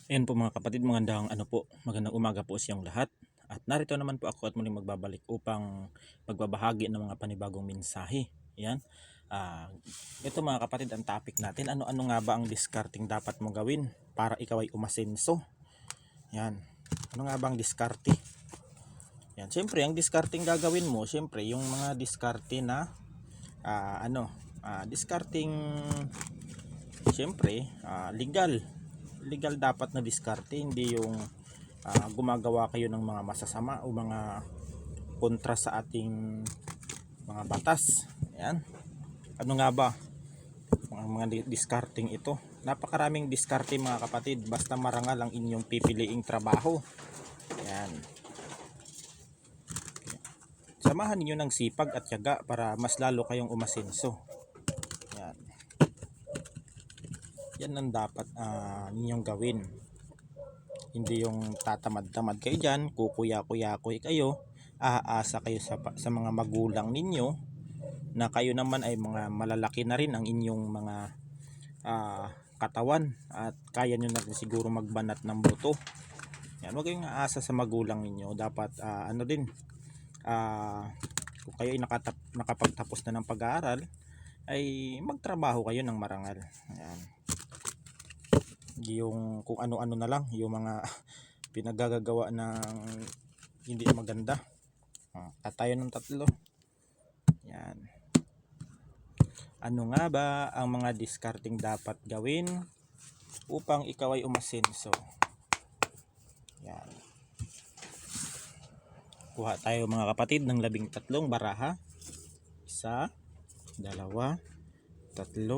Ayan po mga kapatid, magandang umaga po sa iyong lahat. At narito naman po ako at muling magbabalik upang magbabahagi ng mga panibagong mensahe. Ayan. Ah, ito mga kapatid, ang topic natin, ano-ano nga ba ang discarding dapat mong gawin para ikaw ay umasenso? Ayan. Ano nga ba ang diskarte? Ayan. Siyempre, ang discarding gagawin mo, siyempre, yung mga diskarte na discarding siyempre, legal dapat na diskarte, hindi yung gumagawa kayo ng mga masasama o mga kontra sa ating mga batas. Ayan. Ano nga ba ang mga discarding ito? Napakaraming diskarte mga kapatid, basta marangal ang inyong pipiliing trabaho. Ayan. Samahan niyo ng sipag at tiyaga para mas lalo kayong umasenso. Ayan. Yan ang dapat ninyong gawin. Hindi yung tatamad-tamad kayo dyan, kukuya-kuya-kuy kayo, aasa kayo sa mga magulang ninyo na kayo naman ay mga malalaki na rin ang inyong mga katawan at kaya nyo na rin siguro magbanat ng buto. Yan, huwag kayong aasa sa magulang ninyo. Dapat kung kayo ay nakapagtapos na ng pag-aaral, ay magtrabaho kayo ng marangal. Ayan. Yung kung ano-ano na lang, yung mga pinagagagawa ng hindi maganda. Tayo ng tatlo. Yan. Ano nga ba ang mga discarding dapat gawin upang ikaw ay umasenso? Yan. Kuha tayo mga kapatid ng 13 baraha. 1, 2, 3, 4,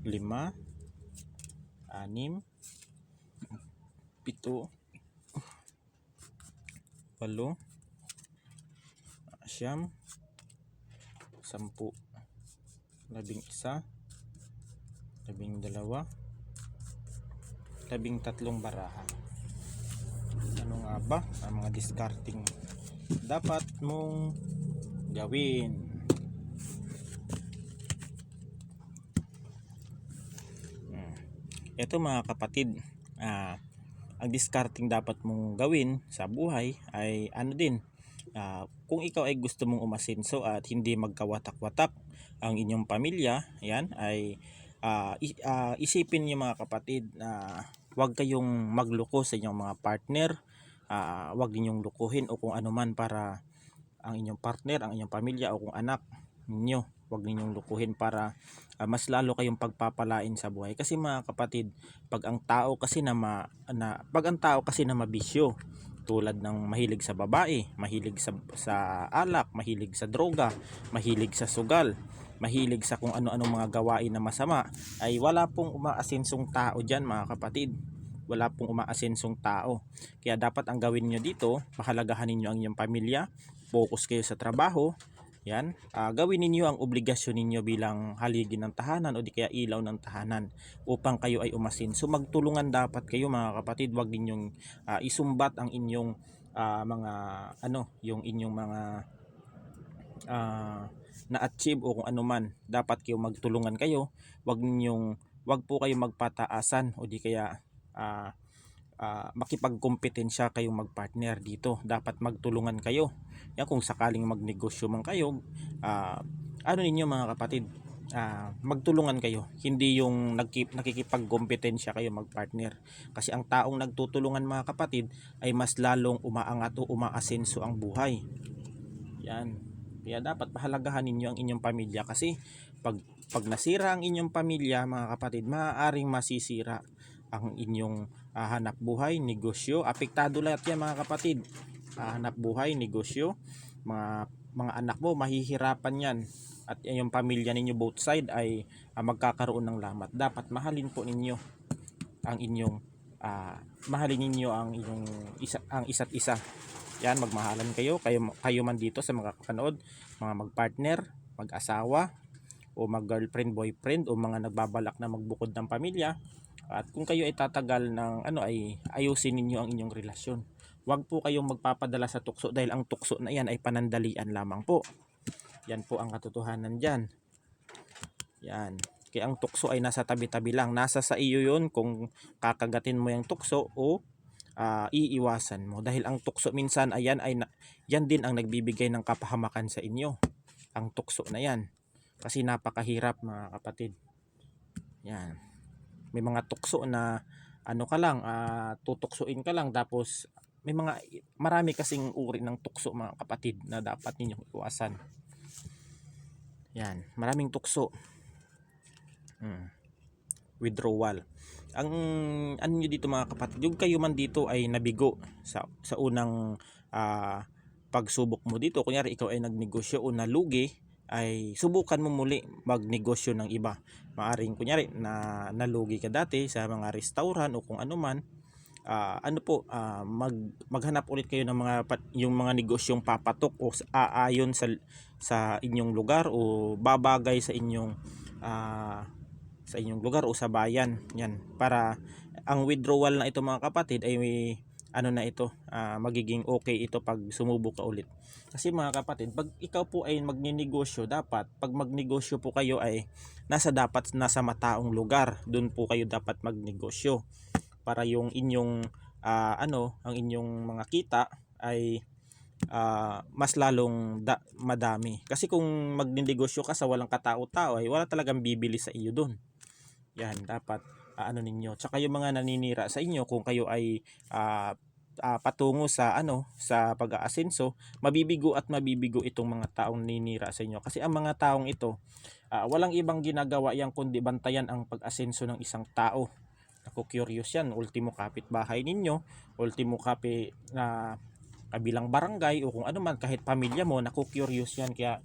5, 6, 7, 8, 9, 10, 11, 12, 13, 14, 15, 16, baraha. Ano nga ba ang mga discarding dapat mong gawin? Ito mga kapatid, ang discarding dapat mong gawin sa buhay ay kung ikaw ay gusto mong umasenso at hindi magkawatak-watak ang inyong pamilya, yan ay isipin niyo mga kapatid na huwag kayong magloko sa inyong mga partner, huwag ninyong lukuhin o kung ano man para ang inyong partner, ang inyong pamilya o kung anak ninyo, huwag ninyong lukuhin para mas lalo kayong pagpapalain sa buhay. Kasi mga kapatid, pag ang tao kasi na mabisyo, tulad ng mahilig sa babae, mahilig sa alak, mahilig sa droga, mahilig sa sugal, mahilig sa kung ano-ano mga gawain na masama, ay wala pong umaasensong tao diyan mga kapatid. Wala pong umaasensong tao. Kaya dapat ang gawin niyo dito, pahalagahan niyo ang inyong pamilya, focus kayo sa trabaho. Yan, gawin ninyo ang obligasyon ninyo bilang haligi ng tahanan o di kaya ilaw ng tahanan upang kayo ay umasenso. Magtulungan dapat kayo mga kapatid, wag ninyong isumbat ang inyong yung inyong mga na-achieve o kung ano man. Dapat kayo magtulungan kayo, wag po kayo magpataasan o di kaya makipagkompetensya kayong magpartner dito. Dapat magtulungan kayo. Yan, kung sakaling magnegosyo man kayo, ninyo mga kapatid, magtulungan kayo. Hindi yung nakikipagkompetensya kayo magpartner. Kasi ang taong nagtutulungan mga kapatid ay mas lalong umaangat o umaasenso ang buhay. Yan. Kaya dapat pahalagahan ninyo ang inyong pamilya kasi pag nasira ang inyong pamilya mga kapatid, maaaring masisira ang inyong hanap buhay, negosyo. Apektado lahat yan mga kapatid. Hanap buhay, negosyo, mga anak mo mahihirapan yan at yung pamilya ninyo both side ay magkakaroon ng lamat. Dapat mahalin po ninyo ang inyong ang isa't isa. Yan, magmahalan kayo man dito sa mga kapanood, mga magpartner, mag-asawa o mag-girlfriend, boyfriend o mga nagbabalak na magbukod ng pamilya. At kung kayo ay tatagal ng ay ayusin ninyo ang inyong relasyon. Huwag po kayong magpapadala sa tukso dahil ang tukso na yan ay panandalian lamang po. Yan po ang katotohanan diyan. Yan. Kaya ang tukso ay nasa tabi-tabi lang. Nasa sa iyo yun kung kakagatin mo yung tukso o iiwasan mo. Dahil ang tukso minsan ayan yan din ang nagbibigay ng kapahamakan sa inyo. Ang tukso na yan. Kasi napakahirap mga kapatid. Yan. May mga tukso na ano ka lang, tutuksoin ka lang tapos marami kasing uri ng tukso mga kapatid na dapat ninyong iwasan. Yan, maraming tukso. Withdrawal. Ang ano nyo dito mga kapatid, yung kayo man dito ay nabigo sa unang pagsubok mo dito. Kunyari ikaw ay nagnegosyo o nalugi, ay subukan mo muli magnegosyo ng iba. Maaring kunyari na nalugi ka dati sa mga restaurant o kung ano man, maghanap ulit kayo ng yung mga negosyong papatok o aayon sa inyong lugar o babagay sa inyong lugar o sa bayan. Yan, para ang withdrawal na ito mga kapatid ay magiging okay ito pag sumubok ka ulit. Kasi mga kapatid, pag ikaw po ay magninegosyo, dapat pag magnegosyo po kayo ay nasa mataong lugar. Doon po kayo dapat magnegosyo para yung inyong ang inyong mga kita ay mas lalong madami. Kasi kung magnegosyo ka sa walang katao-tao ay wala talagang bibili sa iyo doon. Yan, dapat ninyo. Tsaka yung mga naninira sa inyo, kung kayo ay patungo sa pag-aasenso, mabibigo itong mga taong naninira sa inyo. Kasi ang mga taong ito, walang ibang ginagawa yan kundi bantayan ang pag-asenso ng isang tao. Ako curious yan, ultimo kapitbahay ninyo, ultimo kabilang barangay o kung ano man, kahit pamilya mo, naku curious yan. Kaya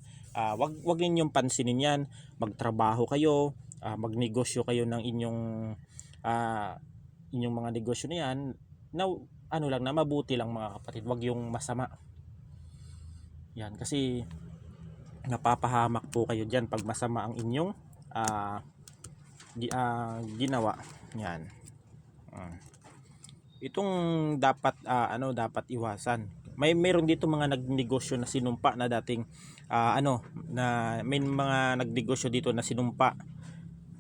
wag ninyong pansinin yan. Magtrabaho kayo, magnegosyo kayo ng inyong mga negosyo na yan na na mabuti lang mga kapatid, wag yung masama. Yan, kasi napapahamak po kayo diyan pag masama ang inyong ginawa. Yan. Itong dapat dapat iwasan. Meron dito mga nagnegosyo na sinumpa na dating may mga nagnegosyo dito na sinumpa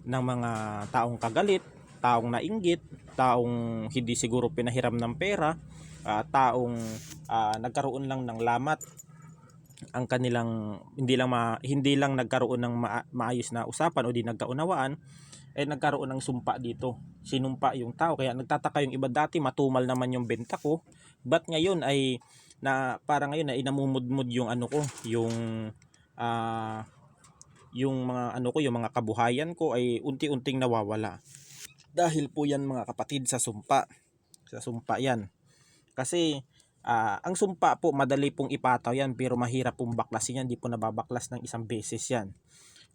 ng mga taong kagalit, taong nainggit, taong hindi siguro pinahiram ng pera, taong nagkaroon lang ng lamat ang kanilang hindi lang nagkaroon ng maayos na usapan o di nagkaunawaan, nagkaroon ng sumpa dito. Sinumpa yung tao, kaya nagtataka yung iba, dati matumal naman yung benta ko, but ngayon ay ngayon ay namumudmud yung yung mga kabuhayan ko ay unti-unting nawawala. Dahil po yan mga kapatid sa sumpa yan. Kasi ang sumpa po madali pong ipataw yan, pero mahirap pong baklasin yan. Di po nababaklas ng isang beses yan.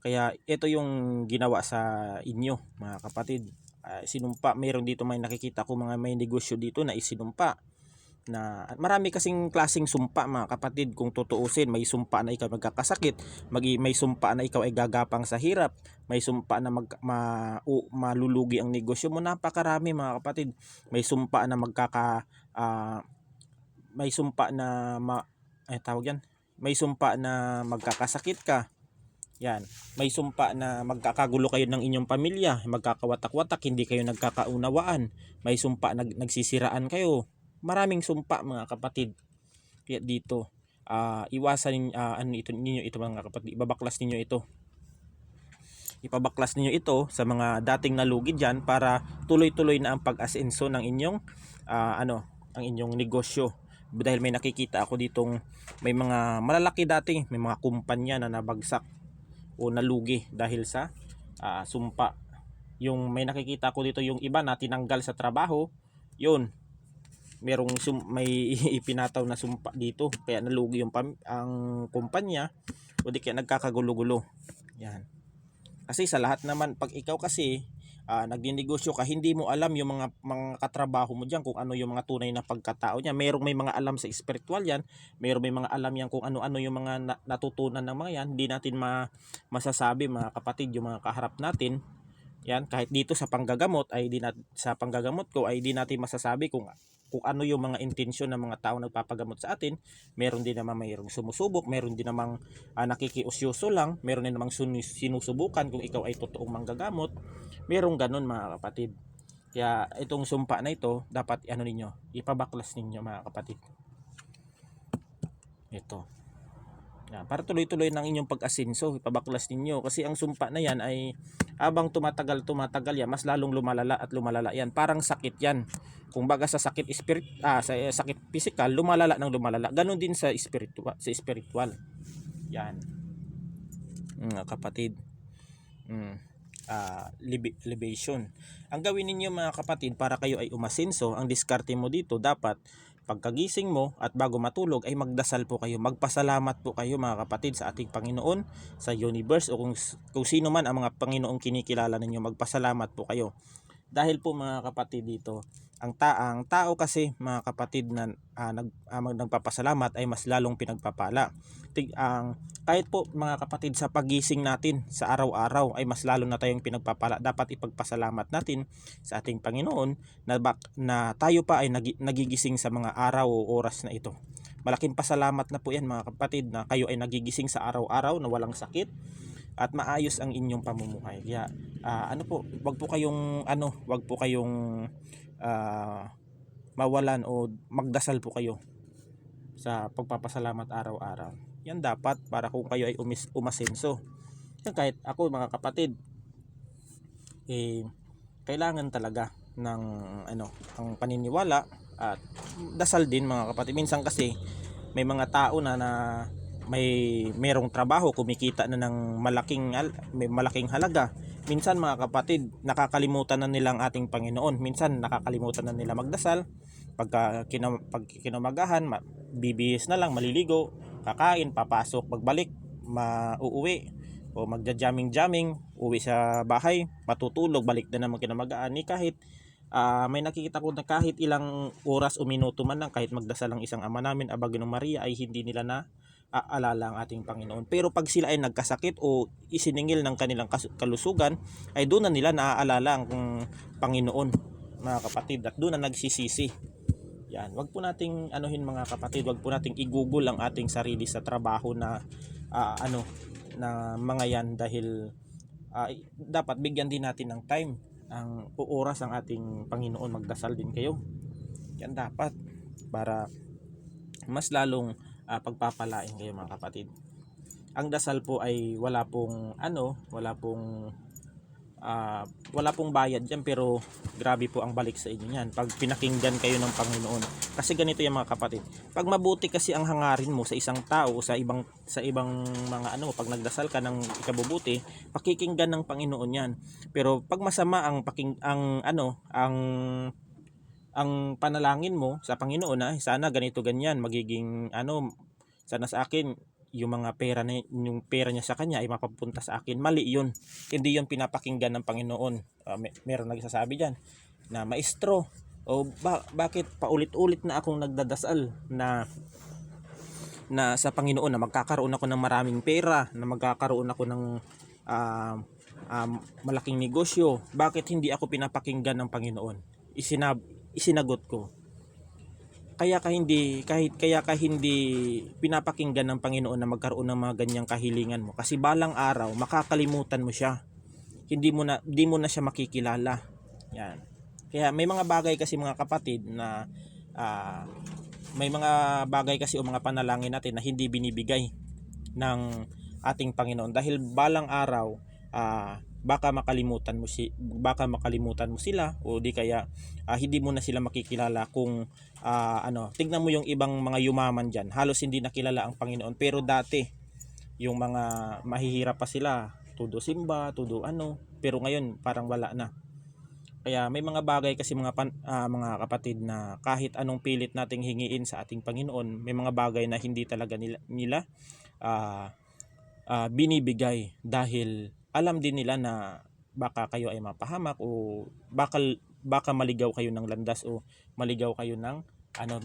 Kaya ito yung ginawa sa inyo mga kapatid. Sinumpa, mayroon dito may nakikita ko mga may negosyo dito na isinumpa. Na marami kasing klaseng sumpa mga kapatid, kung tutuusin. May sumpa na ikaw magkakasakit, may sumpa na ikaw ay gagapang sa hirap, may sumpa na malulugi ang negosyo mo. Napakarami mga kapatid. May sumpa na may sumpa na may sumpa na magkakasakit ka. Yan, may sumpa na magkakagulo kayo ng inyong pamilya, magkakawatak-watak, hindi kayo nagkakaunawaan, may sumpa nagsisiraan kayo. Maraming sumpa mga kapatid. Kaya dito iwasan ninyo ito mga kapatid. Ibabaklas ninyo sa mga dating nalugi diyan, para tuloy-tuloy na ang pag-asenso ng inyong ang inyong negosyo. Dahil may nakikita ako ditong may mga malalaki dati, may mga kumpanya na nabagsak o nalugi dahil sa sumpa. Yung may nakikita ko dito, yung iba na tinanggal sa trabaho, yun, may ipinataw na sumpa dito, kaya nalugi ang kumpanya, o di kaya nagkakagulo-gulo. Yan. Kasi sa lahat naman, pag ikaw kasi nagninegosyo ka, hindi mo alam yung mga katrabaho mo diyan kung ano yung mga tunay na pagkatao niya. May mga alam sa spiritual yan, may mga alam yan kung ano-ano yung mga natutunan ng mga yan. Hindi natin masasabi mga kapatid yung mga kaharap natin, Yan, kahit dito sa panggagamot ay sa panggagamot ko ay di natin masasabi kung ano yung mga intensyon ng mga tao nagpapagamot sa atin. Meron din naman mayroong sumusubok, meron din namang nakikiusyoso lang, meron din namang sinusubukan kung ikaw ay totoong manggagamot. Merong ganun mga kapatid. Kaya itong sumpa na ito, dapat ninyo, ipabaklas ninyo mga kapatid. Ito. Para tuloy-tuloy ng inyong pag-asenso, ipabaklas ninyo kasi ang sumpa na yan ay habang tumatagal yan, mas lalong lumalala at lumalala yan. Parang sakit yan. Kung baga sa sakit sa sakit physical, lumalala ng lumalala. Ganon din sa spiritual. Yan. Kapatid. Libation. Ang gawin ninyo mga kapatid para kayo ay umasenso, ang diskarte mo dito dapat pagkagising mo at bago matulog ay magdasal po kayo, magpasalamat po kayo mga kapatid sa ating Panginoon, sa universe o kung sino man ang mga Panginoong kinikilala ninyo, magpasalamat po kayo. Dahil po mga kapatid dito, ang tao kasi mga kapatid na nagpapasalamat ay mas lalong pinagpapala. Kahit po mga kapatid sa pagising natin sa araw-araw ay mas lalo na tayong pinagpapala. Dapat ipagpasalamat natin sa ating Panginoon na tayo pa ay nagigising sa mga araw o oras na ito. Malaking pasalamat na po yan mga kapatid na kayo ay nagigising sa araw-araw na walang sakit at maayos ang inyong pamumuhay. Kaya wag po kayong mawalan o magdasal po kayo sa pagpapasalamat araw-araw. Yan dapat para kung kayo ay umasenso. Kahit ako mga kapatid, kailangan talaga ng ang paniniwala at dasal din mga kapatid. Minsan kasi may mga tao na merong trabaho, kumikita na ng malaking halaga. Minsan mga kapatid, nakakalimutan na nila ang ating Panginoon. Minsan nakakalimutan na nila magdasal. Pag kinamagahan, bibihis na lang, maliligo, kakain, papasok, pagbalik, uuwi o magja-jamming, uwi sa bahay, matutulog, balik na naman kinamagaan. Kahit may nakikita ko na kahit ilang oras o minuto man lang, kahit magdasal ang isang ama namin, Aba Ginong Maria, ay hindi nila na aalala ang ating Panginoon. Pero pag sila ay nagkasakit o isiningil ng kanilang kalusugan, ay doon na nila naaalala ang Panginoon mga kapatid, at doon na nagsisisi. Yan, wag po nating mga kapatid, wag po nating i-google ang ating sarili sa trabaho na na mga yan, dahil dapat bigyan din natin ng time, ang oras ang ating Panginoon. Magdasal din kayo. Yan dapat para mas lalong pagpapalain kayo mga kapatid. Ang dasal po ay wala pong bayad dyan, pero grabe po ang balik sa inyo yan pag pinakinggan kayo ng Panginoon. Kasi ganito yan mga kapatid, pag mabuti kasi ang hangarin mo sa isang tao, sa ibang mga pag nagdasal ka ng ikabubuti, pakikinggan ng Panginoon yan. Pero pag masama ang panalangin mo sa Panginoon na sana ganito ganyan, magiging sana sa akin yung pera niya sa kanya ay mapapunta sa akin. Mali yun. Hindi yun pinapakinggan ng Panginoon. Meron nagsasabi diyan na maestro, bakit paulit-ulit na akong nagdadasal na sa Panginoon na magkakaroon ako ng maraming pera, na magkakaroon ako ng malaking negosyo, bakit hindi ako pinapakinggan ng Panginoon? Isinagot ko, kaya ka hindi pinapakinggan ng Panginoon na magkaroon ng mga ganyang kahilingan mo kasi balang araw makakalimutan mo siya. Hindi mo na siya makikilala. Yan. Kaya may mga bagay kasi mga kapatid na may mga bagay kasi o mga panalangin natin na hindi binibigay ng ating Panginoon dahil balang araw baka makalimutan mo sila o di kaya hindi mo na sila makikilala. Kung tignan mo yung ibang mga yumaman diyan, halos hindi nakilala ang Panginoon, pero dati yung mga mahihirap pa sila, todo simba, pero ngayon parang wala na. Kaya may mga bagay kasi mga kapatid na kahit anong pilit nating hingiin sa ating Panginoon, may mga bagay na hindi talaga nila binibigay dahil alam din nila na baka kayo ay mapahamak o baka maligaw kayo ng landas o maligaw kayo ng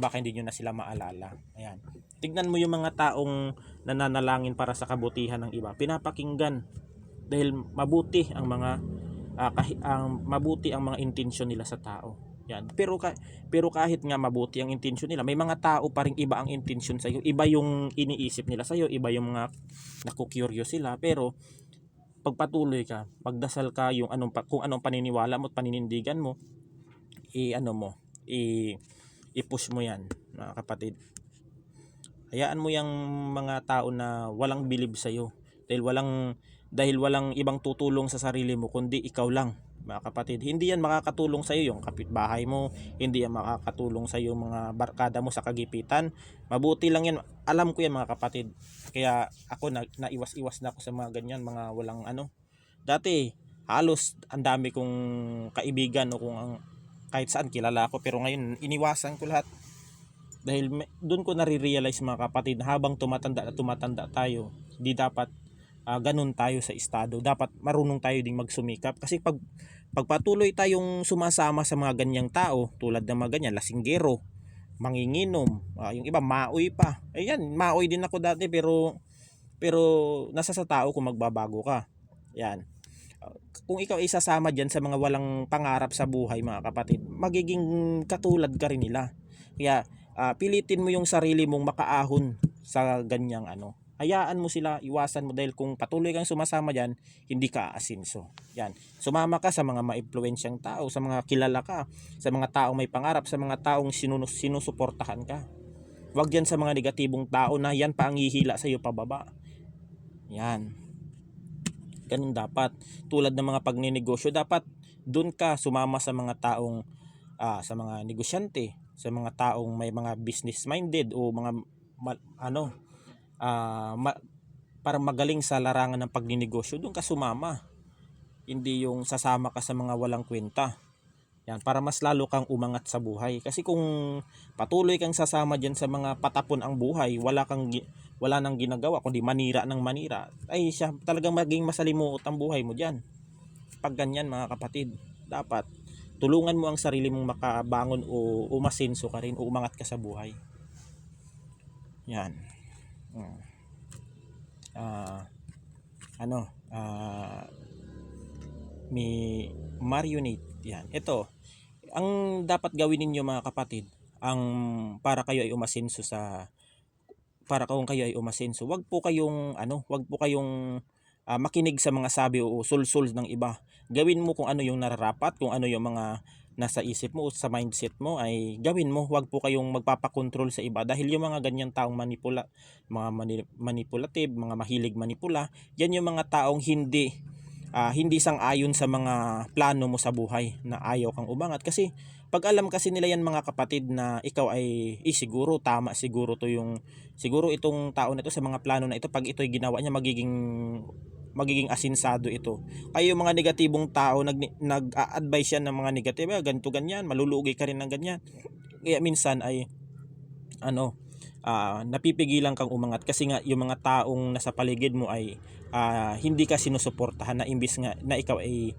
baka hindi nyo na sila maalala. Ayan. Tignan mo yung mga taong nananalangin para sa kabutihan ng iba. Pinapakinggan dahil mabuti ang mga ang mabuti ang mga intensyon nila sa tao. Yan. Pero kahit nga mabuti ang intensyon nila, may mga tao pa ring iba ang intensyon sa iyo. Iba yung iniisip nila sa iyo, iba yung mga naku-curious sila. Pero pagpatuloy ka, pagdasal ka, yung kung anong paniniwala mo at paninindigan mo, i-ano mo, i-push mo 'yan, mga kapatid. Hayaan mo yung mga tao na walang bilib sa iyo dahil walang ibang tutulong sa sarili mo kundi ikaw lang, mga kapatid. Hindi yan makakatulong sa iyo yung kapitbahay mo, hindi yan makakatulong sa iyo mga barkada mo sa kagipitan. Mabuti lang yan. Alam ko yan, mga kapatid. Kaya ako naiwas-iwas na ako sa mga ganyan, mga walang ano. Dati halos ang dami kong kaibigan o kung kahit saan kilala ako, pero ngayon iniwasan ko lahat. Dahil doon ko nare-realize, mga kapatid, habang tumatanda tayo, hindi dapat ganun tayo sa estado. Dapat marunong tayo ding magsumikap. Kasi pagpatuloy tayong sumasama sa mga ganyang tao, tulad ng mga ganyan, lasinggero, manginginom, yung iba maoy pa. Ayan, maoy din ako dati, pero nasa sa tao kung magbabago ka. Yan. Kung ikaw isasama diyan sa mga walang pangarap sa buhay, mga kapatid, magiging katulad ka rin nila. Kaya pilitin mo yung sarili mong makaahon sa ganyang ano. Hayaan mo sila, iwasan mo, dahil kung patuloy kang sumasama diyan, hindi ka aasinso. Yan. Sumama ka sa mga maimpluwensyang tao, sa mga kilala ka, sa mga taong may pangarap, sa mga taong sinusuportahan ka. Huwag yan sa mga negatibong tao na yan pa ang hihila sa iyo pababa. Yan. Ganun dapat. Tulad ng mga pagninegosyo, dapat doon ka sumama sa mga taong sa mga negosyante, sa mga taong may mga business minded o mga para magaling sa larangan ng pagninegosyo. Doon ka sumama. Hindi yung sasama ka sa mga walang kwenta. Yan, para mas lalo kang umangat sa buhay. Kasi kung patuloy kang sasama diyan sa mga patapon ang buhay, wala nang ginagawa kundi manira ng manira, ay siya talagang maging masalimuot ang buhay mo diyan. Pag ganyan, mga kapatid, dapat tulungan mo ang sarili mong makabangon o umasenso ka rin o umangat ka sa buhay. Yan. May marionette. Yan. Ito, ang dapat gawin ninyo, mga kapatid, para kayo ay umasenso wag po kayong makinig sa mga sabi o sulsul ng iba. Gawin mo kung ano yung nararapat, kung ano yung mga nasa isip mo o sa mindset mo, ay gawin mo. Wag po kayong magpapakontrol sa iba, dahil yung mga ganyang taong manipulative, mga mahilig manipula, yan yung mga taong hindi sang-ayon sa mga plano mo sa buhay, na ayaw kang umangat. Kasi pag alam kasi nila yan, mga kapatid, na ikaw ay siguro tama, siguro itong tao na ito sa mga plano na ito, pag ito'y ginawa niya, magiging asinsado ito. Kaya yung mga negatibong tao nag-a-advise yan ng mga negatibo, ganito ganyan, malulugi ka rin ng ganyan. Kaya minsan ay napipigilan kang umangat, kasi nga yung mga taong nasa paligid mo ay hindi ka sinusuportahan, na imbis nga na ikaw ay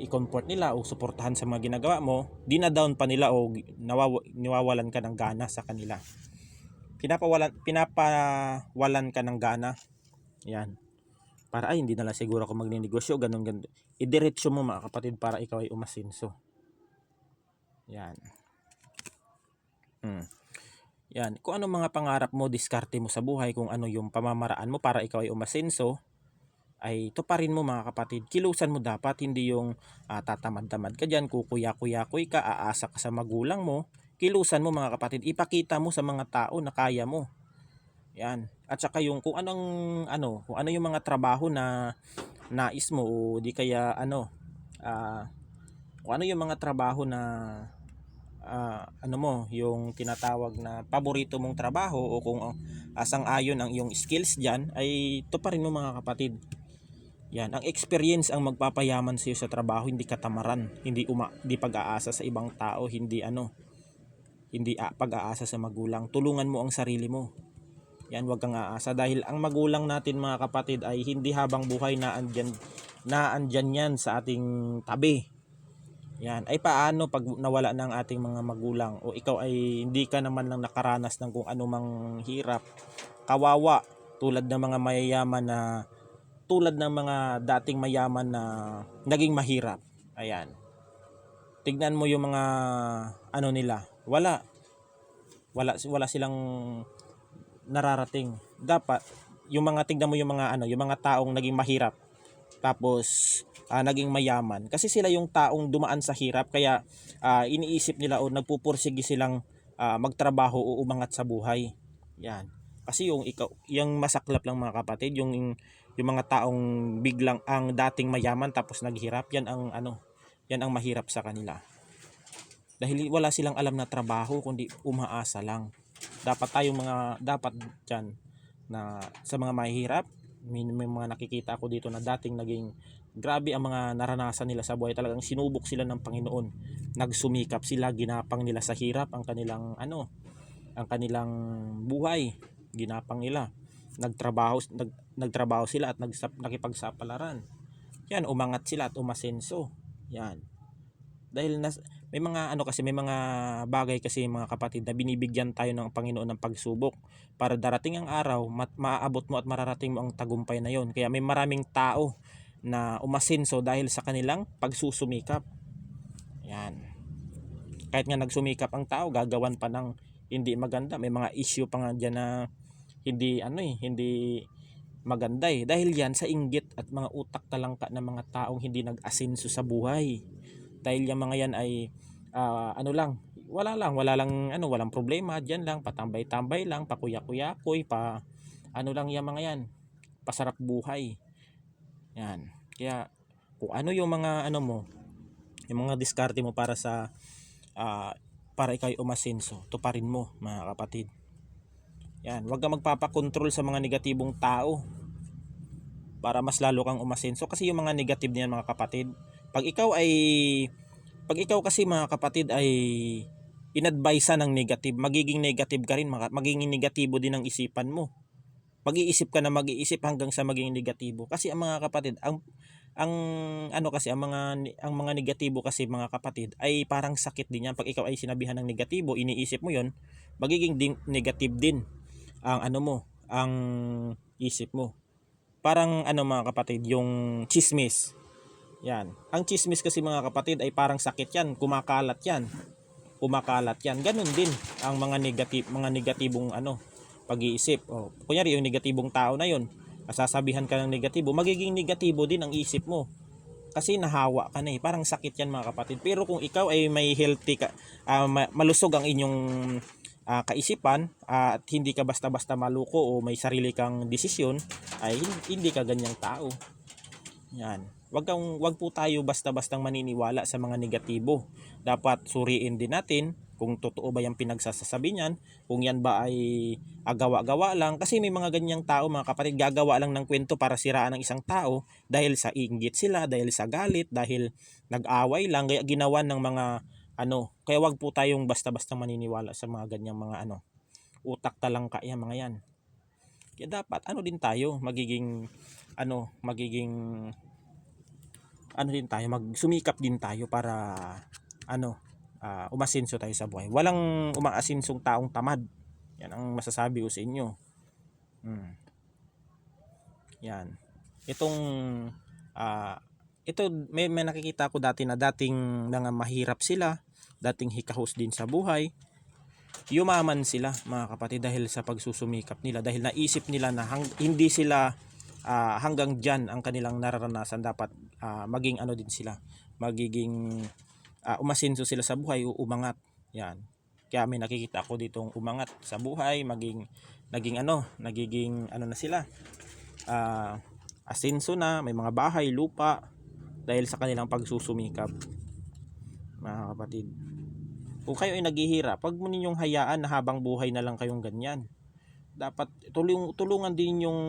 i-comfort nila o suportahan sa mga ginagawa mo, dina-down pa nila o niwawalan ka ng gana sa kanila. Pinapawalan ka ng gana. Yan. Para hindi na lang siguro ako magninegosyo, ganun. Idiretso mo, mga kapatid, para ikaw ay umasenso. Yan. Yan. Kung ano mga pangarap mo, diskarte mo sa buhay, kung ano yung pamamaraan mo para ikaw ay umasenso, ay tuparin mo, mga kapatid. Kilusan mo dapat, hindi yung tatamad-tamad ka dyan, kukuya-kuya-kuy ka, aasa ka sa magulang mo. Kilusan mo, mga kapatid. Ipakita mo sa mga tao na kaya mo. Yan. At saka yung kung ano yung mga trabaho na nais mo, o di kaya kung ano yung mga trabaho na yung tinatawag na paborito mong trabaho, o kung sang-ayon ang iyong skills diyan, ay tuparin mo, mga kapatid. Yan, ang experience ang magpapayaman sa iyo sa trabaho, hindi katamaran, hindi pag-aasa sa ibang tao, hindi pag-aasa sa magulang. Tulungan mo ang sarili mo. Yan, wag kang aasa, dahil ang magulang natin, mga kapatid, ay hindi habang buhay na andyan yan sa ating tabi. Yan, ay paano pag nawala ng ating mga magulang, o ikaw ay hindi ka naman lang nakaranas ng kung anumang hirap, kawawa, tulad ng mga mayayaman na tulad ng mga dating mayaman na naging mahirap. Ayan. Tignan mo yung mga ano nila. Wala silang nararating. Dapat yung mga tignan mo yung mga ano, yung mga taong naging mahirap tapos naging mayaman. Kasi sila yung taong dumaan sa hirap kaya iniisip nila o nagpupursige silang magtrabaho o umangat sa buhay. Yan. Kasi yung masaklap lang mga kapatid, yung mga taong biglang ang dating mayaman tapos naghirap, yan ang ano, yan ang mahirap sa kanila. Dahil wala silang alam na trabaho kundi umaasa lang. Dapat diyan na sa mga mahihirap, may mga nakikita ako dito na dating naging grabe ang mga naranasan nila sa buhay, talagang sinubok sila ng Panginoon, nagsumikap sila, ginapang nila sa hirap ang kanilang ang kanilang buhay, ginapang nila, nagtrabaho sila at nakipagsapalaran, yan, umangat sila at umasenso, yan, dahil may mga bagay kasi mga kapatid na binibigyan tayo ng Panginoon ng pagsubok para darating ang araw maaabot mo at mararating mo ang tagumpay na yon. Kaya may maraming tao na umasenso dahil sa kanilang pagsusumikap. Yan. Kahit nga nagsumikap ang tao, gagawan pa ng hindi maganda. May mga issue pa nga diyan na hindi maganda eh. Dahil yan sa inggit at mga utak talangka ng mga taong hindi nag-asenso sa buhay. Dahil yung mga yan ay walang problema, diyan lang, patambay-tambay lang, pakuya-kuyakoy, lang yung mga yan, pasarap buhay. Yan. Kaya kung ano yung mga yung mga diskarte mo para ikaw umasenso, tuparin mo mga kapatid. Yan, huwag kang magpapakontrol sa mga negatibong tao para mas lalo kang umasenso, kasi yung mga negative niyan mga kapatid, pag ikaw kasi mga kapatid ay inadvise ng negative, magiging negative ka rin, magiging negatibo din ang isipan mo. Mag-iisip ka na mag-iisip hanggang sa maging negatibo. Kasi ang mga kapatid, ang mga negatibo kasi mga kapatid ay parang sakit din yan. Pag ikaw ay sinabihan ng negatibo, iniisip mo 'yon, magiging negative din ang isip mo. Parang mga kapatid, yung chismis. Yan. Ang chismis kasi mga kapatid ay parang sakit yan, kumakalat yan. Ganun din ang mga negatibong pag-iisip. Kunyari yung negatibong tao na yun, sasabihan ka ng negatibo, magiging negatibo din ang isip mo. Kasi nahawa ka na eh. Parang sakit yan mga kapatid. Pero kung ikaw ay may healthy ka, malusog ang inyong kaisipan at hindi ka basta-basta maluko o may sarili kang desisyon, ay hindi ka ganyang tao. Yan. Wag po tayo basta-bastang maniniwala sa mga negatibo. Dapat suriin din natin kung totoo ba yung pinagsasabi niyan, kung yan ba ay gawa-gawa lang. Kasi may mga ganyang tao mga kapatid, gagawa lang ng kwento para siraan ng isang tao dahil sa inggit sila, dahil sa galit, dahil nag-away lang, kaya ginawan ng mga kaya wag po tayong basta-basta maniniwala sa mga ganyang mga utak talangka yan mga yan. Kaya dapat din tayo, magiging magsumikap din tayo para umasenso tayo sa buhay. Walang umaasensong taong tamad. Yan ang masasabi ko sa inyo. Yan. Ito may nakikita ko dati na dating mga mahirap sila, dating hikahos din sa buhay. Yumaman sila mga kapatid dahil sa pagsusumikap nila, dahil naisip nila na hindi sila hanggang dyan ang kanilang nararanasan, dapat maging din sila, magiging umasenso sila sa buhay, umangat. Yan. Kaya may nakikita ako ditong umangat sa buhay, naging na sila, asenso na, may mga bahay, lupa, dahil sa kanilang pagsusumikap mga kapatid. Kung kayo ay naghihirap, wag mo ninyong hayaan na habang buhay na lang kayong ganyan. Dapat tulungan din yung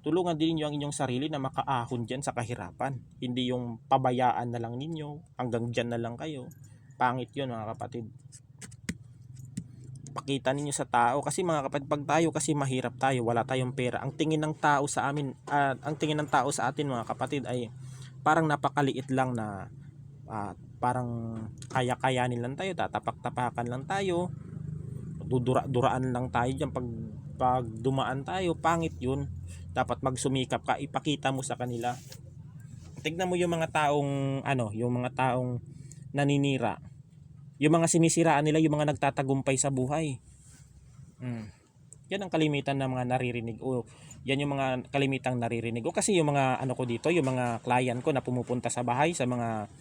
ang inyong sarili na makaahon dyan sa kahirapan. Hindi yung pabayaan na lang ninyo, hanggang dyan na lang kayo. Pangit yun mga kapatid. Pakita ninyo sa tao, kasi mga kapatid, pag tayo kasi mahirap tayo, wala tayong pera, ang tingin ng tao sa atin mga kapatid ay parang napakaliit lang, na parang kaya-kayanin lang tayo, tatapak-tapakan lang tayo, duraan lang tayo dyan pag dumaan tayo. Pangit yun. dapat magsumikap ka, ipakita mo sa kanila. Tignan mo yung mga taong yung mga taong naninira. Yung mga sinisiraan nila, yung mga nagtatagumpay sa buhay. Yan ang kalimitan ng mga naririnig, o yan yung mga kalimitang naririnig o kasi yung mga ko dito, yung mga client ko na pumupunta sa bahay, sa mga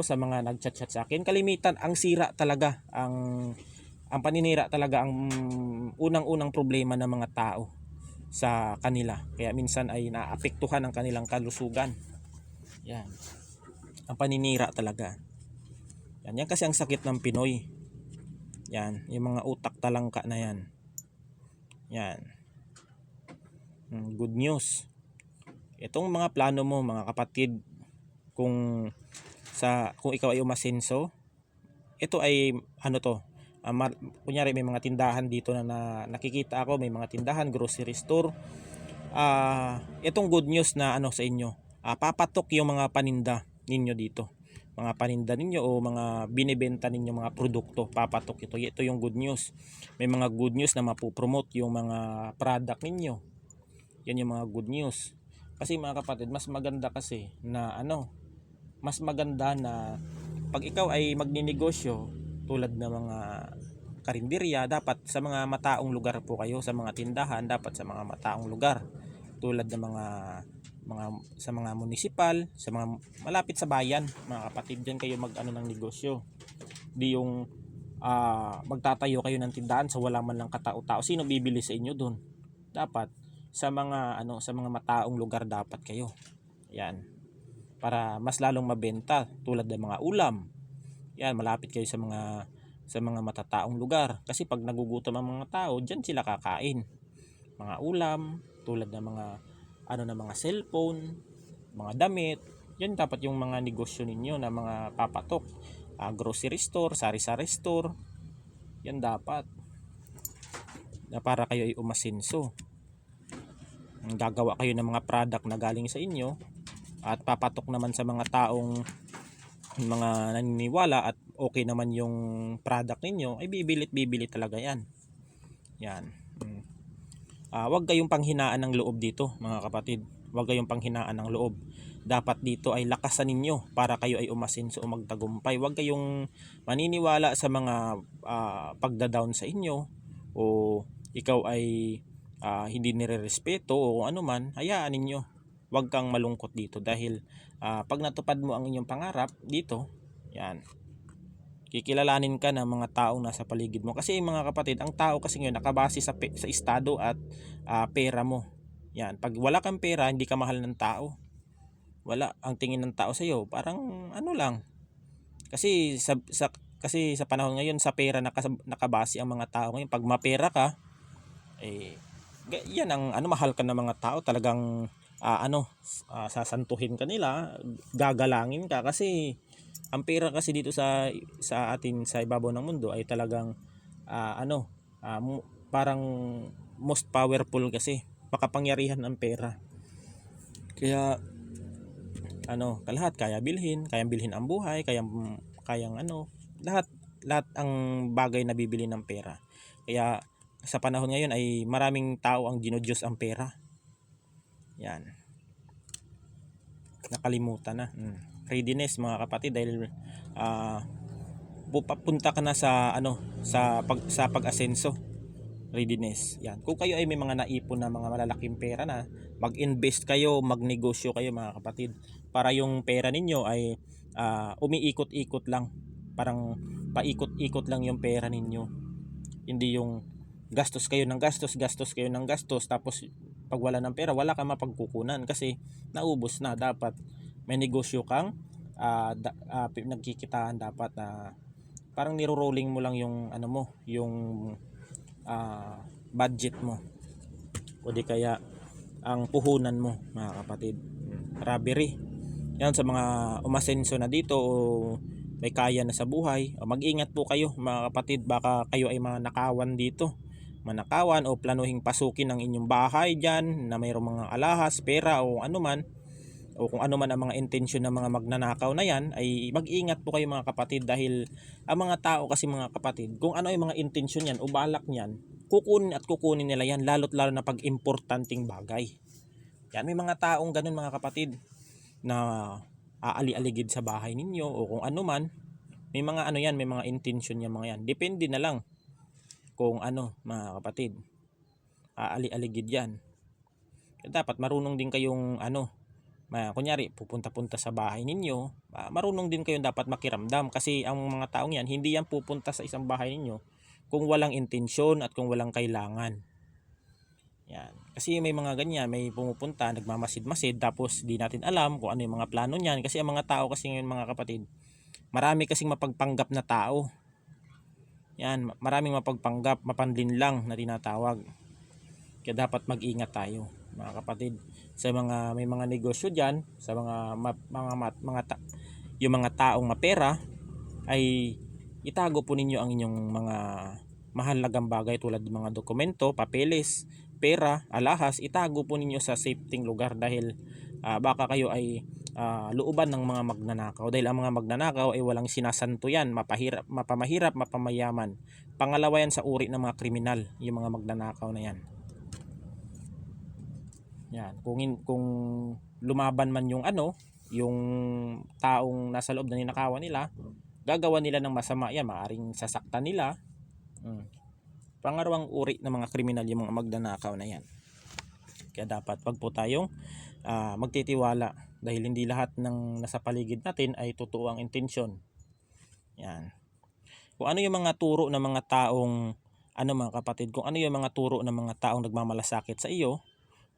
sa mga nagchat-chat sa akin, kalimitan ang sira talaga, ang paninira talaga ang unang-unang problema ng mga tao sa kanila. Kaya minsan ay naapektuhan ang kanilang kalusugan. Yan. Ang paninira talaga. Yan kasi ang sakit ng Pinoy. Yan, yung mga utak talangka na yan. Yan. Good news. Itong mga plano mo, mga kapatid, kung ikaw ay umasenso, ito ay kunyari may mga tindahan dito na nakikita ako, may mga tindahan, grocery store. Itong good news na sa inyo. Papatok yung mga paninda ninyo dito. Mga paninda ninyo o mga binibenta ninyo mga produkto, papatok ito. Ito yung good news. May mga good news na mapopromote yung mga product ninyo. Yan yung mga good news. Kasi mga kapatid, mas maganda kasi na mas maganda na pag ikaw ay magninegosyo tulad ng mga karinderya, dapat sa mga mataong lugar po kayo, sa mga tindahan, dapat sa mga mataong lugar tulad ng mga sa mga munisipal, sa mga malapit sa bayan, mga kapatid, diyan kayo ng negosyo. Di yung magtatayo kayo ng tindahan sa wala man lang katao-tao. Sino bibili sa inyo doon? Dapat sa mga sa mga mataong lugar dapat kayo. Yan. Para mas lalong mabenta tulad ng mga ulam. Yan, malapit kayo sa mga matataong lugar. Kasi pag nagugutom ang mga tao, diyan sila kakain. Mga ulam, tulad ng mga ng mga cellphone, mga damit. Yan dapat yung mga negosyo ninyo na mga papatok. Grocery store, sari-sari store. Yan dapat. Na para kayo ay umasenso. Gagawa kayo ng mga product na galing sa inyo at papatok naman sa mga taong mga naniniwala at okay naman yung product ninyo, ay bibili talaga yan. Huwag kayong panghinaan ng loob dito, mga kapatid. Huwag kayong panghinaan ng loob. Dapat dito ay lakasan ninyo para kayo ay umasenso o magtagumpay. Huwag kayong maniniwala sa mga pagda-down sa inyo o ikaw ay hindi nirerespeto o ano man. Hayaan ninyo. Huwag kang malungkot dito dahil pag natupad mo ang inyong pangarap dito, yan, kikilalanin ka ng mga taong nasa paligid mo. Kasi mga kapatid, ang tao kasi ngayon nakabase sa estado at pera mo. Yan, pag wala kang pera, hindi ka mahal ng tao. Wala, ang tingin ng tao sa iyo parang lang. Kasi kasi sa panahon ngayon sa pera nakabase ang mga tao ngayon. Pag mapera ka, yan ang mahal ka ng mga tao, talagang sasantuhin ka nila, gagalangin ka kasi ang pera kasi dito sa atin sa ibabaw ng mundo ay talagang parang most powerful kasi, makapangyarihan ang pera. Kaya lahat kayang bilhin ang buhay, kayang lahat ang bagay na bibili ng pera. Kaya sa panahon ngayon ay maraming tao ang dinodiyos ang pera. Yan. Nakalimutan na. Readiness mga kapatid, dahil pupunta ka na sa sa pag-asenso. Readiness. Yan. Kung kayo ay may mga naipon na mga malalaking pera na, mag-invest kayo, magnegosyo kayo mga kapatid, para yung pera ninyo ay umiikot-ikot lang. Parang paikot-ikot lang yung pera ninyo. Hindi yung gastos kayo ng gastos tapos pag wala ng pera, wala kang mapagkukunan kasi naubos na. Dapat may negosyo kang nagkikitaan dapat na parang niro-rolling mo lang yung yung budget mo o di kaya ang puhunan mo mga kapatid. Robbery. Yan sa mga umasenso na dito o may kaya na sa buhay, mag-ingat po kayo mga kapatid, baka kayo ay manakawan dito. Manakawan o planuhing pasukin ang inyong bahay dyan na mayroong mga alahas, pera o anuman, o kung ano man ang mga intensyon ng mga magnanakaw na yan, ay mag-ingat po kayo mga kapatid, dahil ang mga tao kasi mga kapatid, kung ano yung mga intensyon yan o balak niyan, kukunin nila yan, lalo't lalo na pag importanteng bagay. Yan, may mga taong ganun mga kapatid na aali-aligid sa bahay ninyo o kung ano man. May mga ano yan, may mga intention yan mga yan. Depende na lang kung ano mga kapatid, aali-aligid yan. Kaya dapat marunong din kayong ano, kunyari pupunta-punta sa bahay ninyo, marunong din kayong dapat makiramdam kasi ang mga taong yan, hindi yan pupunta sa isang bahay ninyo kung walang intensyon at kung walang kailangan. Yan. Kasi may mga ganyan, may pumupunta, nagmamasid-masid, tapos di natin alam kung ano yung mga plano niyan. Kasi ang mga tao kasi ngayon mga kapatid, marami kasing mapagpanggap na tao. Yan, maraming mapagpanggap, mapanlinlang na tinatawag. Kaya dapat mag-ingat tayo mga kapatid sa mga may mga negosyo diyan, sa yung mga taong mapera, ay itago po ninyo ang inyong mga mahalagang bagay tulad ng mga dokumento, papeles, pera, alahas. Itago po ninyo sa safety lugar dahil baka kayo ay looban ng mga magnanakaw, dahil ang mga magnanakaw ay walang sinasanto yan, mapamahirap, mapamayaman. Pangalawa yan sa uri ng mga kriminal, yung mga magnanakaw na yan. Yan, kung lumaban man yung ano, yung taong nasa loob na ninakawan nila, gagawa nila ng masama yan, maaring sasaktan nila. Pangalawang uri ng mga kriminal yung mga magnanakaw na yan. Kaya dapat wag po tayong magtitiwala dahil hindi lahat ng nasa paligid natin ay totoo ang intensyon. Yan. Kung ano yung mga turo ng mga taong ano mga kapatid, kung ano yung mga turo ng mga taong nagmamalasakit sa iyo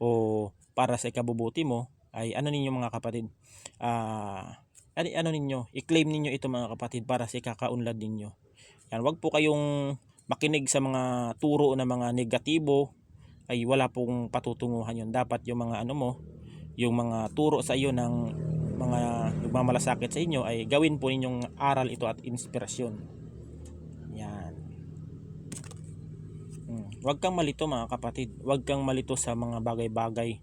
o para sa ikabubuti mo, ay ano ninyo mga kapatid, ano ninyo, i-claim ninyo ito mga kapatid para sa ikakaunlad ninyo. Yan, wag po kayong makinig sa mga turo ng mga negatibo, ay wala pong patutunguhan yun. Dapat yung mga ano mo, yung mga turo sa iyo ng mga nagmamalasakit sa inyo ay gawin po ninyong aral ito at inspirasyon. Yan. Huwag kang malito mga kapatid. Huwag kang malito sa mga bagay-bagay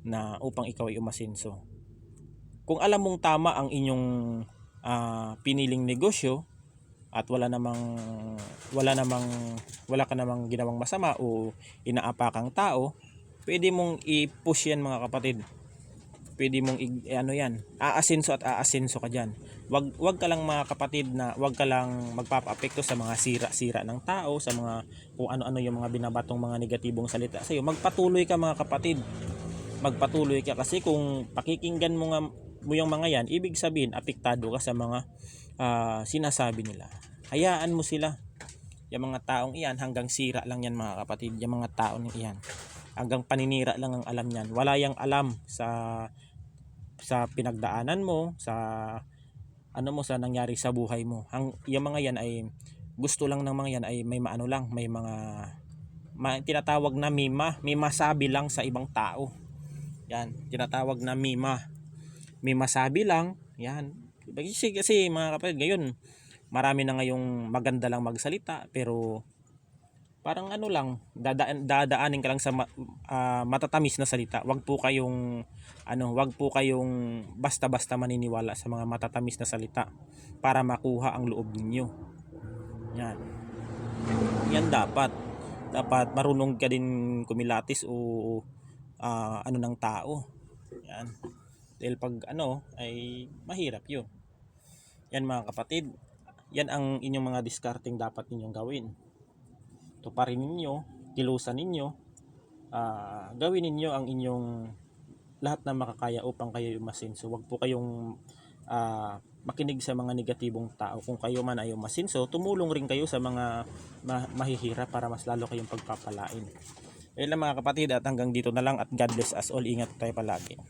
na upang ikaw ay umasenso. Kung alam mong tama ang inyong piniling negosyo at wala ka namang ginawang masama o inaapakang tao, pwede mong i-push yan mga kapatid. Pwede mong aasenso at aasenso ka diyan. Wag ka lang mga kapatid na wag ka lang magpapaapekto sa mga sira-sira ng tao, sa mga kung ano-ano yung mga binabatong mga negatibong salita sa iyo. Magpatuloy ka mga kapatid. Magpatuloy ka kasi kung pakikinggan mo yung mga yan, ibig sabihin apektado ka sa mga sinasabi nila. Hayaan mo sila. Yung mga taong iyan hanggang sira lang yan mga kapatid. Yung mga taong iyan hanggang paninira lang ang alam niyan. Wala yang alam sa pinagdaanan mo, sa sa nangyari sa buhay mo. Yung mga yan ay gusto lang ng mga yan ay may maano lang, may mga tinatawag na may masabi lang sa ibang tao. Yan, tinatawag na may masabi lang. Yan. Kasi mga kapatid, ngayon marami na ngayong maganda lang magsalita pero parang ano lang, dadaanin ka lang sa matatamis na salita. Wag po kayong basta-basta maniniwala sa mga matatamis na salita para makuha ang loob ninyo. Yan. Yan dapat marunong ka din kumilatis o ng tao. Yan. Dahil pag ay mahirap 'yun. Yan mga kapatid. Yan ang inyong mga discarding dapat ninyong gawin. Tuparin ninyo, kilusan ninyo, gawin ninyo ang inyong lahat na makakaya upang kayo umasenso. Huwag po kayong makinig sa mga negatibong tao. Kung kayo man ay umasenso, tumulong rin kayo sa mga mahihirap para mas lalo kayong pagpapalain. Ayun lang mga kapatid, at hanggang dito na lang at God bless us all. Ingat tayo palagi.